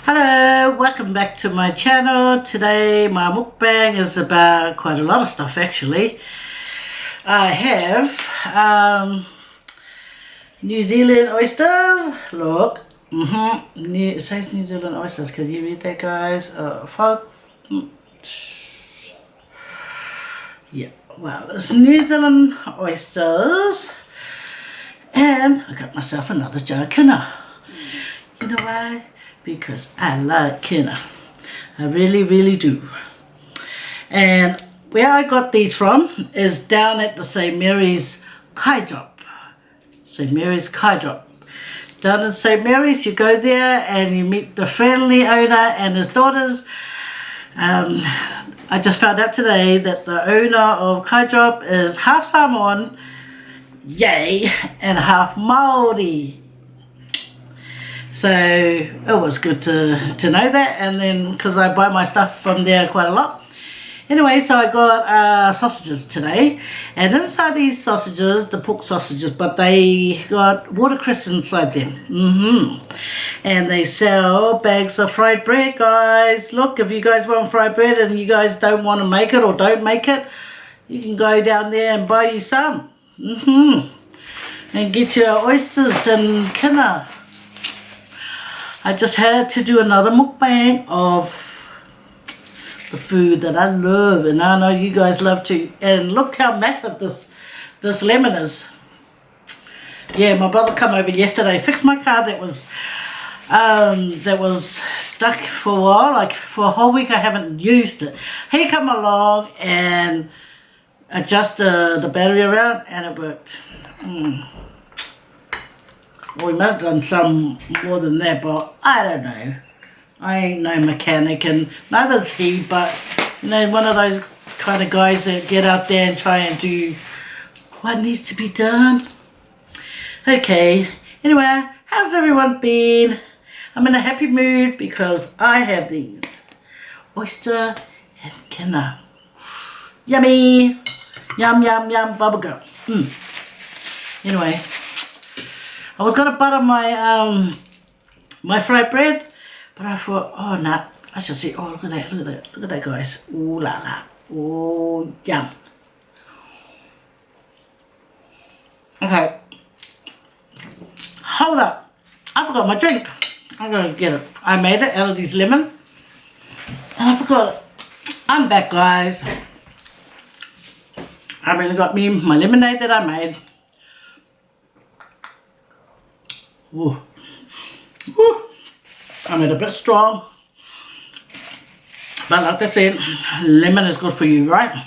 Hello, welcome back to my channel. Today my mukbang is about quite a lot of stuff actually. I have New Zealand oysters. Look, it says New Zealand oysters. Can you read that, guys? Yeah, well, it's New Zealand oysters, and I got myself another jar of Kina. You know why? Because I like Kina. I really do. And where I got these from is down at the St. Mary's Kai Drop. St. Mary's Kai Drop. Down in St. Mary's, you go there and you meet the friendly owner and his daughters. I just found out today that the owner of Kai Drop is half Samoan, yay, and half Māori. So it was good to know that, and then because I buy my stuff from there quite a lot. Anyway, so I got sausages today, and inside these sausages, the pork sausages, but they got watercress inside them. And they sell bags of fried bread, guys. Look, if you guys want fried bread and you guys don't want to make it or don't make it, you can go down there and buy you some. And get your oysters and Kina. I just had to do another mukbang of the food that I love, and I know you guys love too. And look how massive this lemon is. Yeah, my brother come over yesterday, fixed my car that was stuck for a while, like for a whole week I haven't used it. He come along and adjusted the battery around, and it worked. Well, we must have done some more than that, but I don't know. I ain't no mechanic, and neither's he, but you know, one of those kind of guys that get out there and try and do what needs to be done. Okay, anyway, how's everyone been? I'm in a happy mood because I have these oyster and Kina. Yummy! Yum, yum, yum, bubblegum. Anyway, I was gonna butter my my fried bread, but I thought, oh nah, I should see. Oh, look at that, guys. Ooh la la, ooh yum. Okay, hold up, I forgot my drink. I'm gonna get it. I made it out of these lemon, and I forgot it. I'm back, guys. I really got me my lemonade that I made. Ooh. Ooh. I made it a bit strong, but like I said, lemon is good for you, right?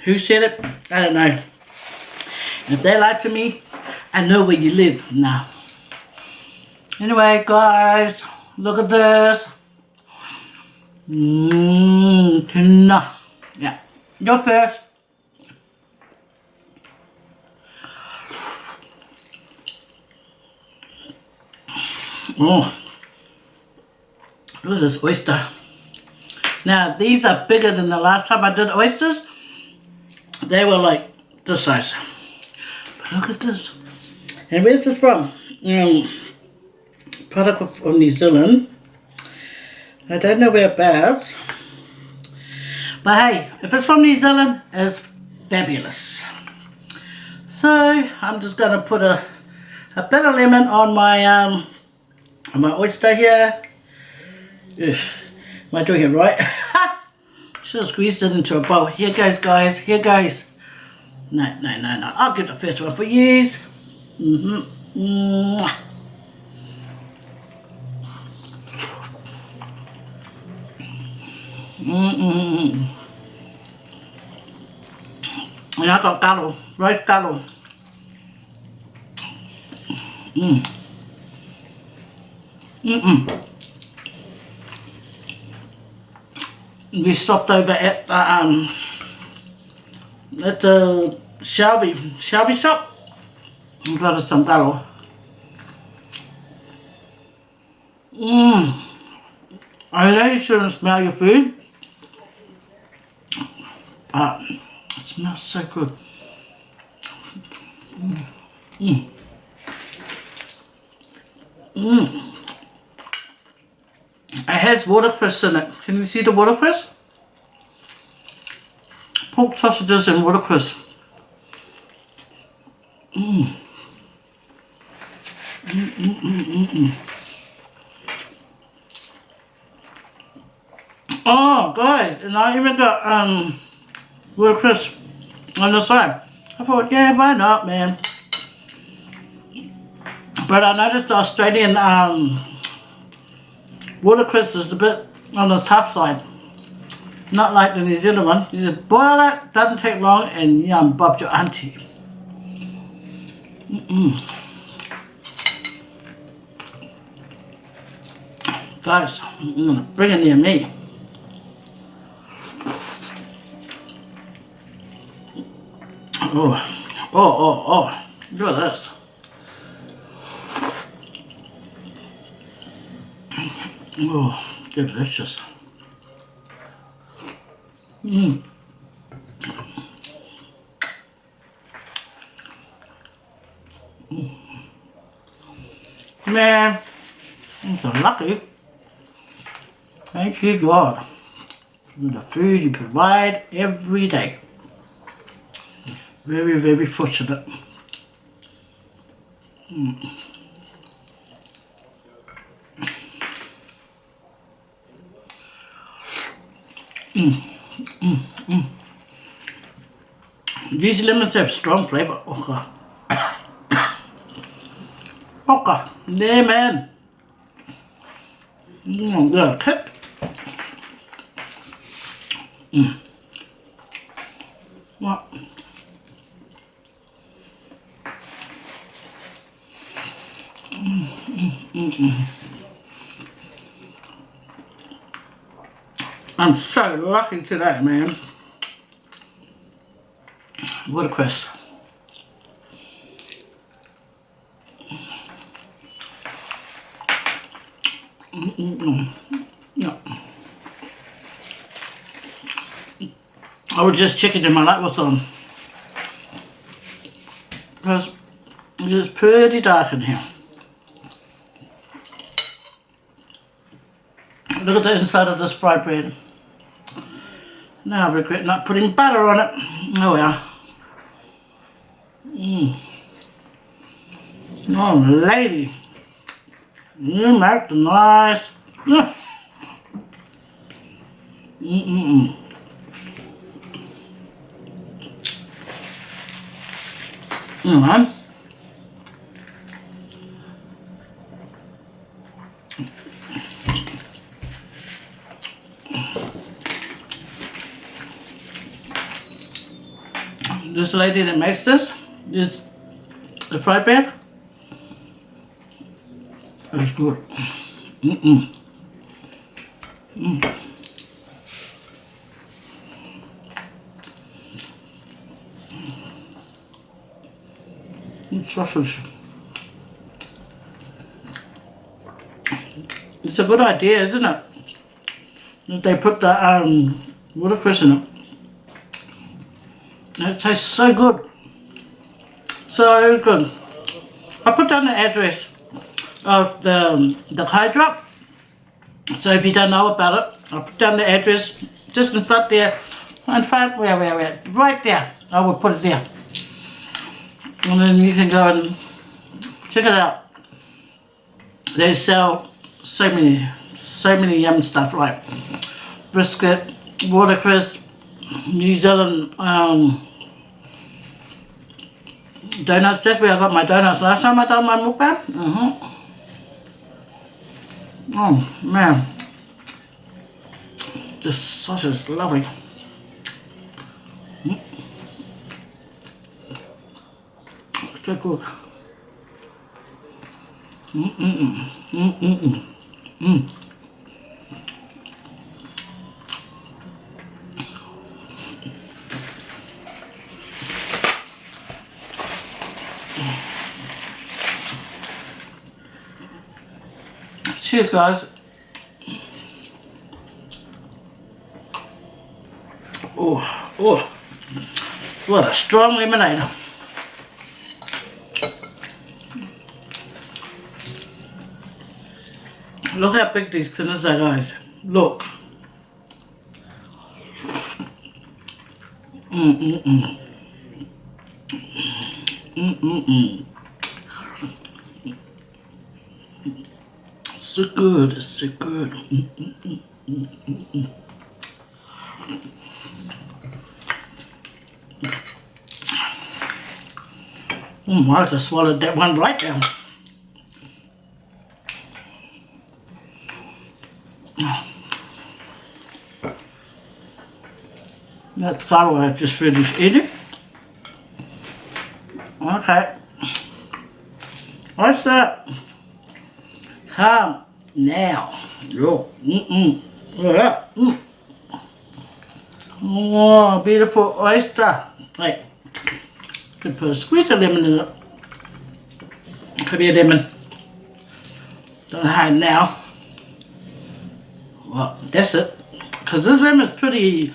Who said it? I don't know. If they lie to me, I know where you live now. Anyway, guys, look at this. Kina. Yeah, go first. Oh, look at this oyster. Now, these are bigger than the last time I did oysters. They were like this size. But look at this. And where's this from? Product from New Zealand. I don't know whereabouts. But hey, if it's from New Zealand, it's fabulous. So, I'm just going to put a bit of lemon on my oyster here. Ugh. Am I doing it right? Should have squeezed it into a bowl. Here goes, guys. Here goes. No. I'll get the first one for yous. And I got tallow, rice tallow. We stopped over at the Shelby shop and got us some tallow. I know you shouldn't smell your food, but it smells so good. It has watercress in it. Can you see the watercress? Pork sausages and watercress. Oh, guys, and I even got watercress on the side. I thought, yeah, why not, man? But I noticed the Australian watercress is a bit on the tough side. Not like the New Zealand one. You just boil it, doesn't take long, and yum, bob your auntie. Guys, bring it near me. Oh, look at this. Oh, delicious. Man, I'm so lucky. Thank you, God, for the food you provide every day. Very, very fortunate. These lemons have strong flavor. Okay. Okay, lemon. Good kick. What? I'm so lucky today, man. Watercress. Yeah. I was just checking if my light was on. Because it is pretty dark in here. Look at the inside of this fried bread. Now I regret not putting butter on it. Oh well. Oh lady. You make the nice. This lady that makes this is the fried bread. It's good. Sausage. It's a good idea, isn't it? That they put the watercress in it. It tastes so good. So good. I put down the address of the Kai drop. So if you don't know about it, I'll put down the address just in front there. In front, where? Right there. I will put it there. And then you can go and check it out. They sell so many yum stuff like brisket, watercress, New Zealand donuts. That's where I got my donuts last time I done my mukbang. Oh man, this sausage is lovely. So good. Cheers, guys. Oh, what a strong lemonade. Look how big these thiners are, guys. Look. Mm-mm-mm. Mm-mm-mm. So good, it's so good. Mm-mm-mm. I just swallowed that one right down. That flour I just finished eating. Okay. What's that? Come now. Yo. Yeah. Oh, beautiful oyster. Wait. Could put a squeeze of lemon in it. Could be a lemon. Don't hide now. Well, that's it. Because this lemon is pretty,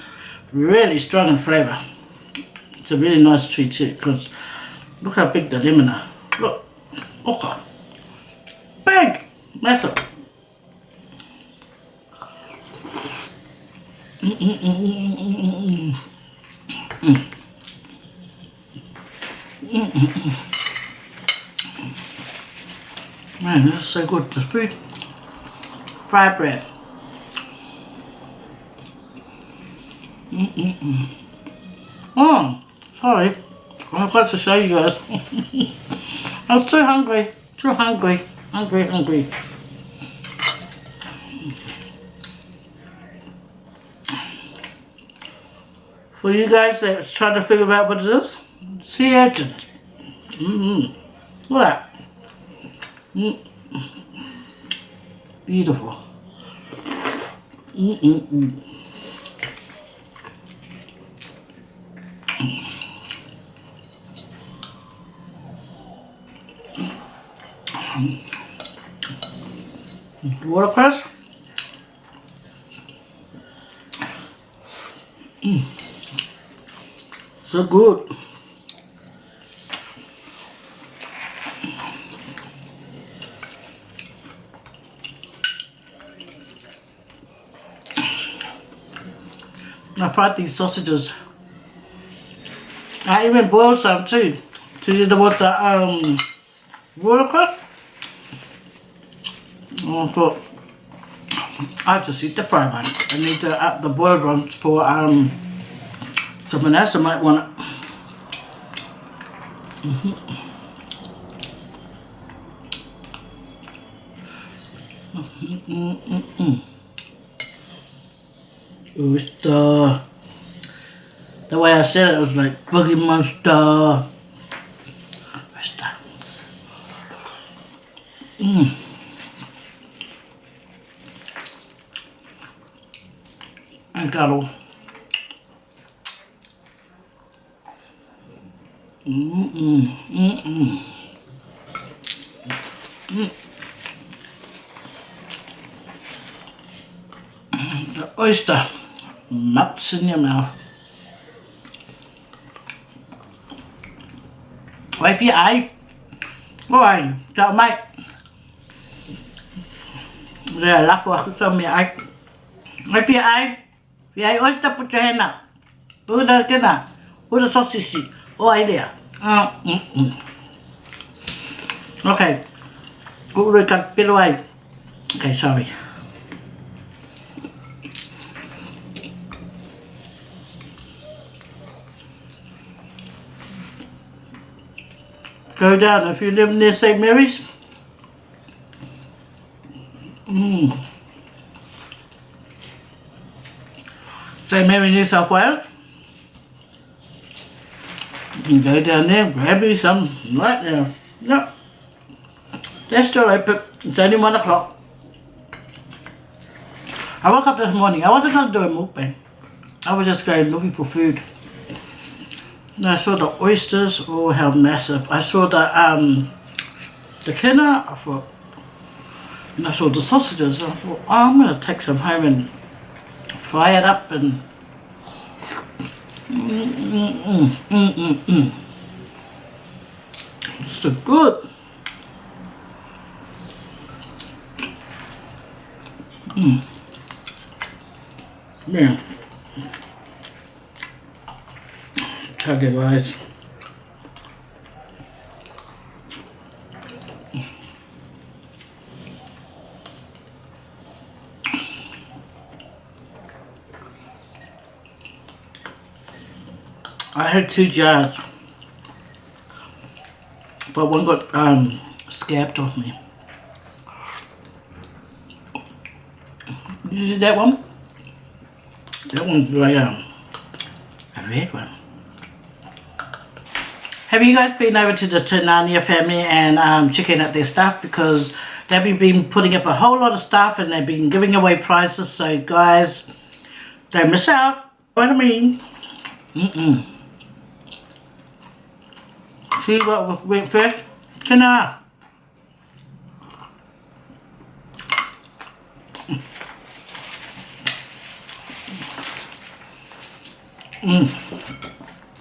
really strong in flavour. It's a really nice treat too. Because look how big the lemon are. Look. Okay. Big. Massive. Man, this is so good. The food. Fried bread. Oh, sorry. I forgot to show you guys. I'm too hungry. Too hungry. Hungry. For you guys that trying to figure out what it is, sea urchins. Look at that. Beautiful. Watercress. So good. I fried these sausages. I even boiled some too. To do with the watercress. I thought I'll just eat the fried ones. I need the boiled ones for someone else that might want it. Oyster. The way I said it was like Boogie Monster. Oyster. And cuddle. The oyster melts in your mouth. Quay phía ai? Rồi, chào mate. There, laugh for some me ai. Quay phía ai? Phía ai oyster put your hand up. Who the kena? Who the sausage? Oh, I there. Okay. Cũng rồi cắt bit away. Okay, sorry. Go down if you live near St. Mary's. St. Mary, New South Wales. You can go down there, grab you some right now. No, they're still open. It's only 1 o'clock. I woke up this morning. I wasn't going to do a mukbang. I was just going looking for food. And I saw the oysters. Oh, how massive! I saw the Kina. I thought, and I saw the sausages. I thought, oh, I'm going to take some home and fry it up and. It's so good. Man. Tug it, guys. I had 2 jars, but one got scabbed off me. Did you see that one? That one's like a red one. Have you guys been over to the Tanania family and checking out their stuff? Because they've been putting up a whole lot of stuff and they've been giving away prizes. So guys, don't miss out. Know what I mean? See what went first? Kina.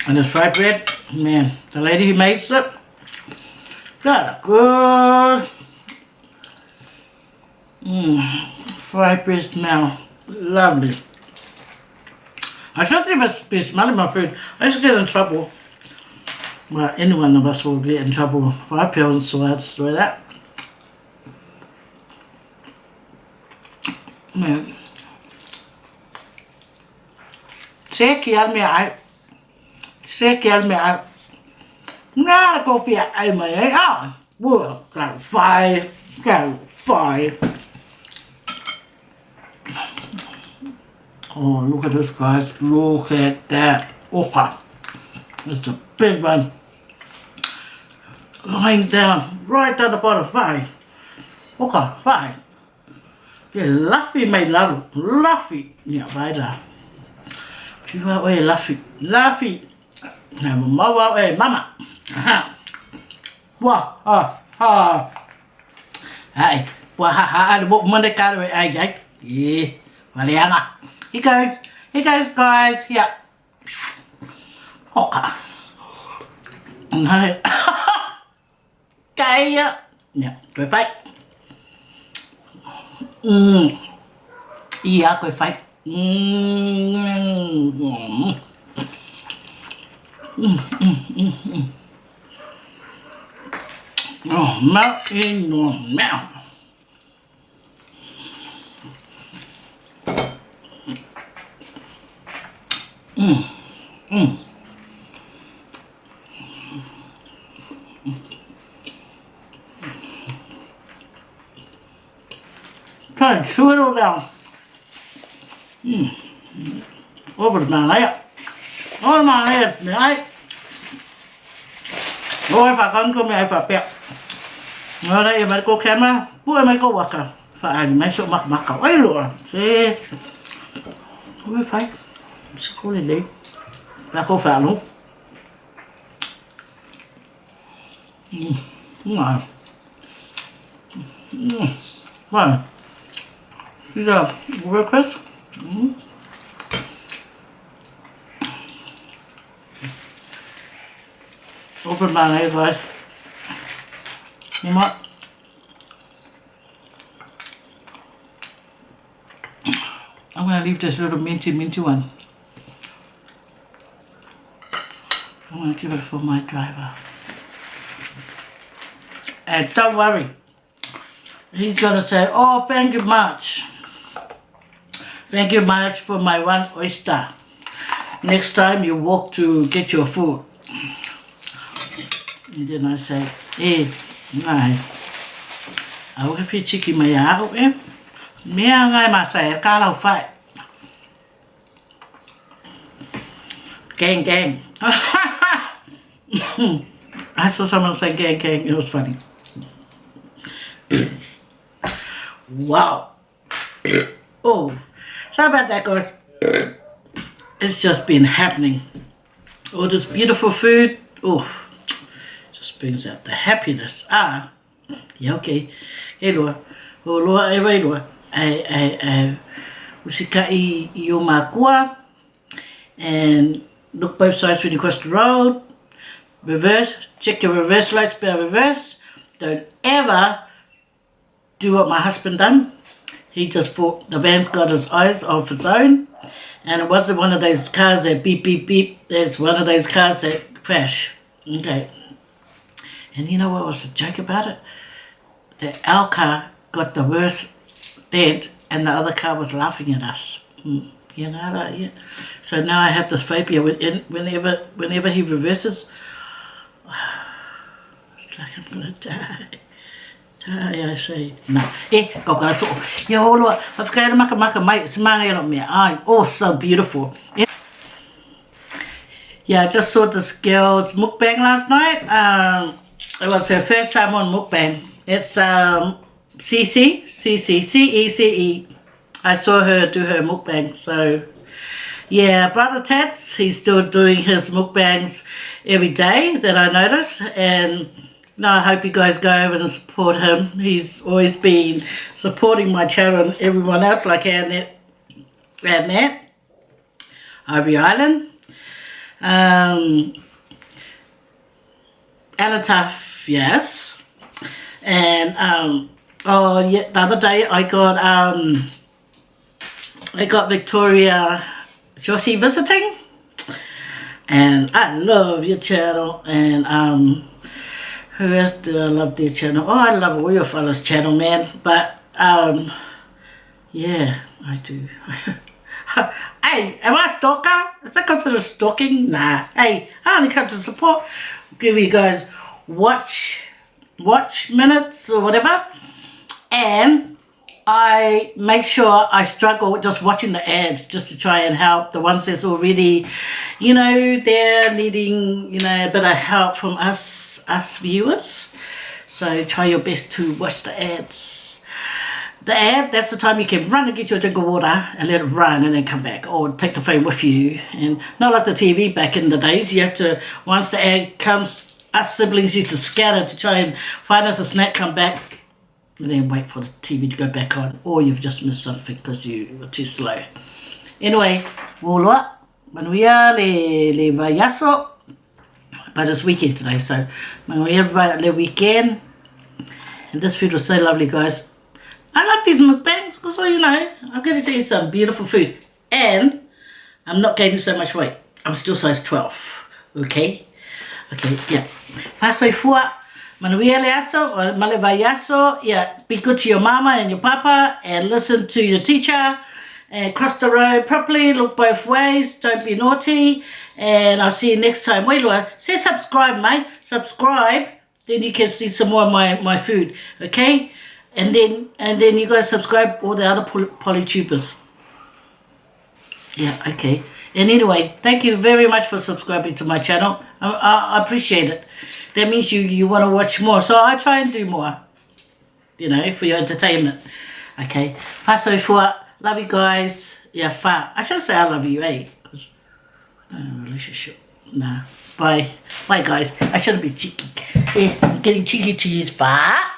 And the fried bread, man, the lady who makes it got a good fried bread smell. Lovely. I shouldn't even be smelling my food. I used to get in trouble. Well, any one of us will get in trouble for our parents, so I'd destroy that. Man. Sẽ kia mẹ ai. Sẽ kia mẹ ai. Nga có phía ai mà ấy à. Vừa cả phai. Oh, look at this, guys. Look at that. Okay. It's a big one. Lying down right at the bottom. Fine. Okay, fine. Yeah, Luffy made love. Luffy. Yeah, right there. She went away, Luffy. Luffy. Now, mama away, mama. Wow. Hey. Wow, the book Monday car away. Hey, yeah. Valiana. Here goes, guys. Yeah. Okay. Cái nè, quay phách. Yeah, quay phách. Oh, melt in your mouth. Try to chew it all down. Over my leg. Over my leg. Đấy. Rồi phải con cơm này phải bẹo. Ở đây mấy cô khen mà. Bữa mấy cô bạc à. Phải mấy số mặc cậu ấy rồi. Thế. Không biết phải. Sao cô lên đi. Và cô phải luôn. Đúng rồi. Vâng. Bây giờ, breakfast. Open my eyes, guys. You know what? I'm gonna leave this little minty one. I'm gonna give it for my driver. And don't worry. He's gonna say, oh, thank you much. Thank you much for my 1 oyster. Next time you walk to get your food. And then I say, hey, này, ở cái phía chicken mày á không em? Mẹ ngay mà xẻ cá đâu phải. Gang. I saw someone say gang. It was funny. Wow. Oh, sorry about that, guys. It's just been happening. All this beautiful food. Oh, just brings out the happiness. Yeah, okay. Hey, Lord. Oh, Lord, hey, Lord. Usika I makua. And look both sides when you cross the road. Reverse. Check your reverse lights by reverse. Don't ever do what my husband done. He just thought the van's got his eyes of its own, and it wasn't one of those cars that beep, beep, beep. It's one of those cars that crash. Okay. And you know what was the joke about it? That our car got the worst dent, and the other car was laughing at us. You know that, yeah. So now I have this phobia. Whenever he reverses, it's like I'm gonna die. I say. No. Go kara so. Yo, look. I forgot maka mai. It's manga me. Oh, so beautiful. Yeah, I just saw this girl's mukbang last night. It was her first time on mukbang. It's CECE. I saw her do her mukbang. So yeah, Brother Tats, he's still doing his mukbangs every day that I notice, and I hope you guys go over and support him. He's always been supporting my channel and everyone else, like Annette, Ivory Island, Anataf, yes, and oh yeah, the other day I got Victoria Josie visiting, and I love your channel, and who else do I love their channel? Oh, I love all your fellas' channel, man. But yeah, I do. Hey, am I a stalker? Is that considered stalking? Nah. Hey, I only come to support. Give you guys watch minutes or whatever, and I make sure I struggle with just watching the ads just to try and help the ones that's already, they're needing, a bit of help from us viewers. So try your best to watch the ads. The ad, that's the time you can run and get your drink of water and let it run and then come back, or take the phone with you. And not like the TV back in the days. You have to, once the ad comes, us siblings used to scatter to try and find us a snack, come back, and then wait for the TV to go back on, or you've just missed something because you were too slow. Anyway, woloa, manuia le vayaso, but it's weekend today, so manuia everybody le weekend. And this food was so lovely, guys. I love these mukbangs because, I'm going to tell you some beautiful food, and I'm not gaining so much weight. I'm still size 12, okay? Okay, yeah. Fasoi fua. Manuia le aso, or maleva yaso, yeah, be good to your mama and your papa, and listen to your teacher, and cross the road properly, look both ways, don't be naughty, and I'll see you next time. Wait, say subscribe, mate, subscribe, then you can see some more of my food, okay? And then you guys subscribe all the other polytubers. Yeah, okay. And anyway, thank you very much for subscribing to my channel. I appreciate it. That means you want to watch more. So I try and do more, for your entertainment. Okay. Fa so fua. Love you guys. Yeah, fa. I should say I love you, eh? Because relationship. Nah. Bye. Bye, guys. I shouldn't be cheeky. Yeah, I'm getting cheeky to use fa.